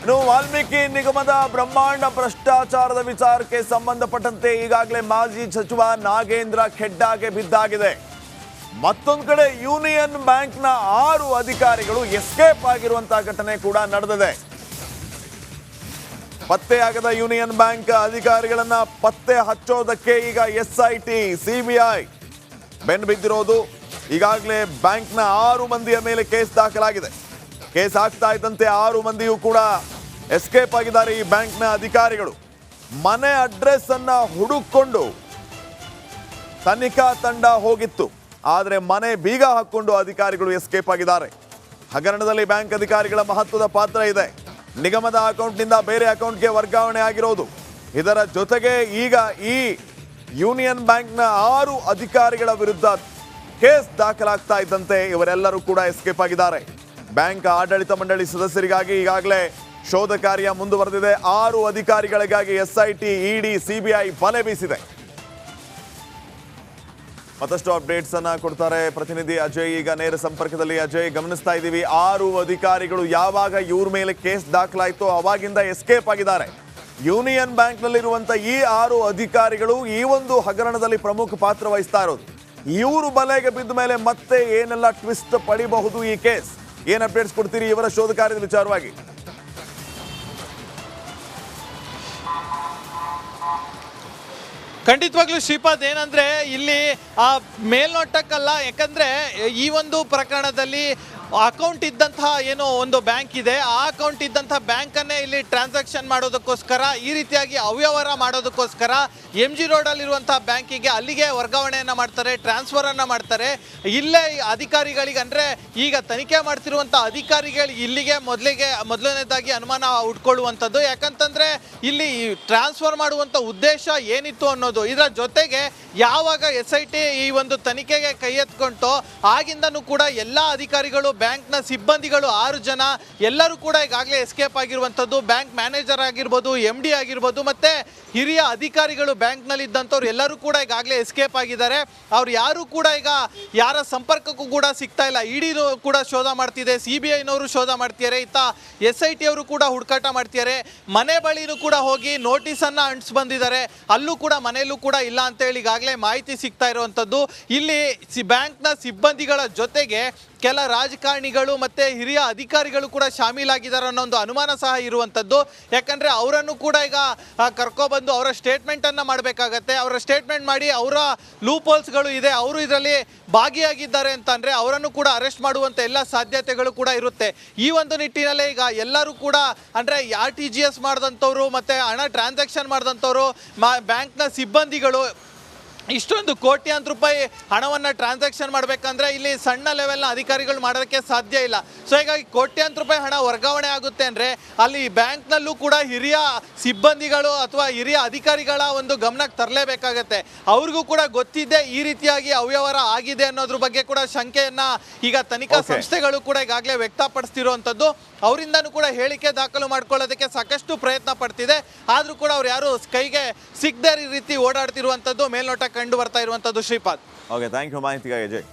ಇನ್ನು ವಾಲ್ಮೀಕಿ ನಿಗಮದ ಬ್ರಹ್ಮಾಂಡ ಭ್ರಷ್ಟಾಚಾರದ ವಿಚಾರಕ್ಕೆ ಸಂಬಂಧಪಟ್ಟಂತೆ ಈಗಾಗಲೇ ಮಾಜಿ ಸಚಿವ ನಾಗೇಂದ್ರ ಖೆಡ್ಡಾಗೆ ಬಿದ್ದಾಗಿದೆ. ಮತ್ತೊಂದು ಕಡೆ ಯೂನಿಯನ್ ಬ್ಯಾಂಕ್ನ 6 ಅಧಿಕಾರಿಗಳು ಎಸ್ಕೇಪ್ ಆಗಿರುವಂತಹ ಘಟನೆ ಕೂಡ ನಡೆದಿದೆ. ಪತ್ತೆಯಾಗದ ಯೂನಿಯನ್ ಬ್ಯಾಂಕ್ ಅಧಿಕಾರಿಗಳನ್ನ ಪತ್ತೆ ಹಚ್ಚೋದಕ್ಕೆ ಈಗ SIT CBI ಬೆನ್ನು ಬಿದ್ದಿರೋದು. ಈಗಾಗಲೇ ಬ್ಯಾಂಕ್ನ 6 ಮಂದಿಯ ಮೇಲೆ ಕೇಸ್ ದಾಖಲಾಗಿದೆ. ಕೇಸ್ ಆಗ್ತಾ ಇದ್ದಂತೆ 6 ಮಂದಿಯೂ ಕೂಡ ಎಸ್ಕೇಪ್ ಆಗಿದ್ದಾರೆ. ಈ ಬ್ಯಾಂಕ್ನ ಅಧಿಕಾರಿಗಳು ಮನೆ ಅಡ್ರೆಸ್ ಅನ್ನ ಹುಡುಕೊಂಡು ತನಿಖಾ ತಂಡ ಹೋಗಿತ್ತು. ಆದರೆ ಮನೆ ಬೀಗ ಹಾಕೊಂಡು ಅಧಿಕಾರಿಗಳು ಎಸ್ಕೇಪ್ ಆಗಿದ್ದಾರೆ. ಹಗರಣದಲ್ಲಿ ಬ್ಯಾಂಕ್ ಅಧಿಕಾರಿಗಳ ಮಹತ್ವದ ಪಾತ್ರ ಇದೆ. ನಿಗಮದ ಅಕೌಂಟ್ನಿಂದ ಬೇರೆ ಅಕೌಂಟ್ಗೆ ವರ್ಗಾವಣೆ ಆಗಿರೋದು. ಇದರ ಜೊತೆಗೆ ಈಗ ಈ ಯೂನಿಯನ್ ಬ್ಯಾಂಕ್ನ 6 ಅಧಿಕಾರಿಗಳ ವಿರುದ್ಧ ಕೇಸ್ ದಾಖಲಾಗ್ತಾ ಇದ್ದಂತೆ ಇವರೆಲ್ಲರೂ ಕೂಡ ಎಸ್ಕೇಪ್ ಆಗಿದ್ದಾರೆ. ಬ್ಯಾಂಕ್ ಆಡಳಿತ ಮಂಡಳಿ ಸದಸ್ಯರಿಗಾಗಿ ಈಗಾಗಲೇ ಶೋಧ ಕಾರ್ಯ ಮುಂದುವರೆದಿದೆ. 6 ಅಧಿಕಾರಿಗಳಿಗಾಗಿ SIT ED CBI ಬಲೆ ಬೀಸಿದೆ. ಮತ್ತಷ್ಟು ಅಪ್ಡೇಟ್ಸ್ ಅನ್ನ ಕೊಡ್ತಾರೆ ಪ್ರತಿನಿಧಿ ಅಜಯ್. ಈಗ ನೇರ ಸಂಪರ್ಕದಲ್ಲಿ ಅಜಯ್, ಗಮನಿಸ್ತಾ ಇದ್ದೀವಿ 6 ಅಧಿಕಾರಿಗಳು ಯಾವಾಗ ಇವ್ರ ಮೇಲೆ ಕೇಸ್ ದಾಖಲಾಯಿತೋ ಅವಾಗಿಂದ ಎಸ್ಕೇಪ್ ಆಗಿದ್ದಾರೆ. ಯೂನಿಯನ್ ಬ್ಯಾಂಕ್ನಲ್ಲಿರುವಂಥ ಈ 6 ಅಧಿಕಾರಿಗಳು ಈ ಒಂದು ಹಗರಣದಲ್ಲಿ ಪ್ರಮುಖ ಪಾತ್ರ ವಹಿಸ್ತಾ ಇರೋದು. ಇವರು ಬಲೆಗೆ ಬಿದ್ದ ಮೇಲೆ ಮತ್ತೆ ಏನೆಲ್ಲ ಟ್ವಿಸ್ಟ್ ಪಡಿಬಹುದು ಈ ಕೇಸ್? ಏನ್ ಅಪ್ಡೇಟ್ಸ್ ಕೊಡ್ತೀರಿ ಇವರ ಶೋಧ ಕಾರ್ಯದ ವಿಚಾರವಾಗಿ? ಖಂಡಿತವಾಗ್ಲೂ ಶ್ರೀಪಾದ್, ಏನಂದ್ರೆ ಇಲ್ಲಿ ಮೇಲ್ನೋಟಕ್ಕಲ್ಲ, ಯಾಕಂದ್ರೆ ಈ ಒಂದು ಪ್ರಕರಣದಲ್ಲಿ ಅಕೌಂಟ್ ಇದ್ದಂತಹ ಏನೋ ಒಂದು ಬ್ಯಾಂಕ್ ಇದೆ, ಆ ಅಕೌಂಟ್ ಇದ್ದಂತಹ ಬ್ಯಾಂಕನ್ನೇ ಇಲ್ಲಿ ಟ್ರಾನ್ಸಾಕ್ಷನ್ ಮಾಡೋದಕ್ಕೋಸ್ಕರ, ಈ ರೀತಿಯಾಗಿ ಅವ್ಯವಹಾರ ಮಾಡೋದಕ್ಕೋಸ್ಕರ MG ರೋಡಲ್ಲಿರುವಂತಹ ಬ್ಯಾಂಕಿಗೆ ಅಲ್ಲಿಗೆ ವರ್ಗಾವಣೆಯನ್ನು ಮಾಡ್ತಾರೆ, ಟ್ರಾನ್ಸ್ಫರನ್ನು ಮಾಡ್ತಾರೆ. ಇಲ್ಲೇ ಅಧಿಕಾರಿಗಳಿಗೆ ಅಂದರೆ ಈಗ ತನಿಖೆ ಮಾಡ್ತಿರುವಂಥ ಅಧಿಕಾರಿಗಳಿಗೆ ಇಲ್ಲಿಗೆ ಮೊದಲನೇದಾಗಿ ಅನುಮಾನ ಉಟ್ಕೊಳ್ಳುವಂಥದ್ದು. ಯಾಕಂತಂದರೆ ಇಲ್ಲಿ ಟ್ರಾನ್ಸ್ಫರ್ ಮಾಡುವಂಥ ಉದ್ದೇಶ ಏನಿತ್ತು ಅನ್ನೋದು. ಇದರ ಜೊತೆಗೆ ಯಾವಾಗ SIT ಈ ಒಂದು ತನಿಖೆಗೆ ಕೈ ಎತ್ಕೊಂಟೋ ಆಗಿಂದನೂ ಕೂಡ ಎಲ್ಲ ಅಧಿಕಾರಿಗಳು, ಬ್ಯಾಂಕ್ನ ಸಿಬ್ಬಂದಿಗಳು 6 ಜನ ಎಲ್ಲರೂ ಕೂಡ ಈಗಾಗಲೇ ಎಸ್ಕೇಪ್ ಆಗಿರುವಂಥದ್ದು. ಬ್ಯಾಂಕ್ ಮ್ಯಾನೇಜರ್ ಆಗಿರ್ಬೋದು, MD ಆಗಿರ್ಬೋದು, ಮತ್ತು ಹಿರಿಯ ಅಧಿಕಾರಿಗಳು ಬ್ಯಾಂಕ್ನಲ್ಲಿ ಇದ್ದಂಥವ್ರು ಎಲ್ಲರೂ ಕೂಡ ಈಗಾಗಲೇ ಎಸ್ಕೇಪ್ ಆಗಿದ್ದಾರೆ. ಅವ್ರು ಯಾರು ಕೂಡ ಈಗ ಯಾರ ಸಂಪರ್ಕಕ್ಕೂ ಕೂಡ ಸಿಗ್ತಾ ಇಲ್ಲ. ED ಕೂಡ ಶೋಧ ಮಾಡ್ತಿದೆ, CBIನವರು ಶೋಧ ಮಾಡ್ತಿದ್ದಾರೆ, ಇತ್ತ SIT ಅವರು ಕೂಡ ಹುಡುಕಾಟ ಮಾಡ್ತಿದ್ದಾರೆ. ಮನೆ ಬಳಿನೂ ಕೂಡ ಹೋಗಿ ನೋಟಿಸನ್ನು ಅಂಟಿಸ್ ಬಂದಿದ್ದಾರೆ. ಅಲ್ಲೂ ಕೂಡ ಮನೆಯಲ್ಲೂ ಕೂಡ ಇಲ್ಲ ಅಂತೇಳಿ ಈಗಾಗಲೇ ಮಾಹಿತಿ ಸಿಗ್ತಾ ಇರುವಂಥದ್ದು. ಇಲ್ಲಿ ಬ್ಯಾಂಕ್ನ ಸಿಬ್ಬಂದಿಗಳ ಜೊತೆಗೆ ಕೆಲ ರಾಜಕಾರಣಿಗಳು ಮತ್ತು ಹಿರಿಯ ಅಧಿಕಾರಿಗಳು ಕೂಡ ಶಾಮೀಲಾಗಿದ್ದಾರೆ ಅನ್ನೋ ಒಂದು ಅನುಮಾನ ಸಹ ಇರುವಂಥದ್ದು. ಯಾಕಂದರೆ ಅವರನ್ನು ಕೂಡ ಈಗ ಕರ್ಕೊಬಂದು ಅವರ ಸ್ಟೇಟ್ಮೆಂಟನ್ನು ಮಾಡಬೇಕಾಗತ್ತೆ. ಅವರ ಸ್ಟೇಟ್ಮೆಂಟ್ ಮಾಡಿ ಅವರ ಲೂಪ್ ಹೋಲ್ಸ್ಗಳು ಇದೆ, ಅವರು ಇದರಲ್ಲಿ ಭಾಗಿಯಾಗಿದ್ದಾರೆ ಅಂತಂದರೆ ಅವರನ್ನು ಕೂಡ ಅರೆಸ್ಟ್ ಮಾಡುವಂಥ ಎಲ್ಲ ಸಾಧ್ಯತೆಗಳು ಕೂಡ ಇರುತ್ತೆ. ಈ ಒಂದು ನಿಟ್ಟಿನಲ್ಲೇ ಈಗ ಎಲ್ಲರೂ ಕೂಡ ಅಂದರೆ RTGS ಮಾಡಿದಂಥವ್ರು ಮತ್ತು ಹಣ ಟ್ರಾನ್ಸಾಕ್ಷನ್ ಮಾಡಿದಂಥವ್ರು, ಬ್ಯಾಂಕ್ನ ಸಿಬ್ಬಂದಿಗಳು ಇಷ್ಟೊಂದು ಕೋಟ್ಯಾಂತರ ರೂಪಾಯಿ ಹಣವನ್ನು ಟ್ರಾನ್ಸಾಕ್ಷನ್ ಮಾಡಬೇಕಂದ್ರೆ ಇಲ್ಲಿ ಸಣ್ಣ ಲೆವೆಲ್ನ ಅಧಿಕಾರಿಗಳು ಮಾಡೋದಕ್ಕೆ ಸಾಧ್ಯ ಇಲ್ಲ. ಸೊ ಹೀಗಾಗಿ ಕೋಟ್ಯಾಂತರ ರೂಪಾಯಿ ಹಣ ವರ್ಗಾವಣೆ ಆಗುತ್ತೆ ಅಂದರೆ ಅಲ್ಲಿ ಬ್ಯಾಂಕ್ನಲ್ಲೂ ಕೂಡ ಹಿರಿಯ ಸಿಬ್ಬಂದಿಗಳು ಅಥವಾ ಹಿರಿಯ ಅಧಿಕಾರಿಗಳ ಒಂದು ಗಮನಕ್ಕೆ ತರಲೇಬೇಕಾಗತ್ತೆ. ಅವ್ರಿಗೂ ಕೂಡ ಗೊತ್ತಿದೆ ಈ ರೀತಿಯಾಗಿ ಅವ್ಯವಹಾರ ಆಗಿದೆ ಅನ್ನೋದ್ರ ಬಗ್ಗೆ ಕೂಡ ಶಂಕೆಯನ್ನು ಈಗ ತನಿಖಾ ಸಂಸ್ಥೆಗಳು ಕೂಡ ಈಗಾಗಲೇ ವ್ಯಕ್ತಪಡಿಸ್ತಿರುವಂಥದ್ದು. ಅವರಿಂದನೂ ಕೂಡ ಹೇಳಿಕೆ ದಾಖಲು ಮಾಡ್ಕೊಳ್ಳೋದಕ್ಕೆ ಸಾಕಷ್ಟು ಪ್ರಯತ್ನ ಪಡ್ತಿದೆ. ಆದರೂ ಕೂಡ ಅವ್ರು ಯಾರು ಕೈಗೆ ಸಿಗದೆ ಈ ರೀತಿ ಓಡಾಡ್ತಿರುವಂಥದ್ದು ಮೇಲ್ನೋಟ ಕಂಡು ಬರ್ತಾ ಇರುವಂಥದ್ದು ಶ್ರೀಪಾದ್. ಓಕೆ, ಥ್ಯಾಂಕ್ ಯು ಮಾಹಿತಿಗಾಗಿ ಅಜಯ್.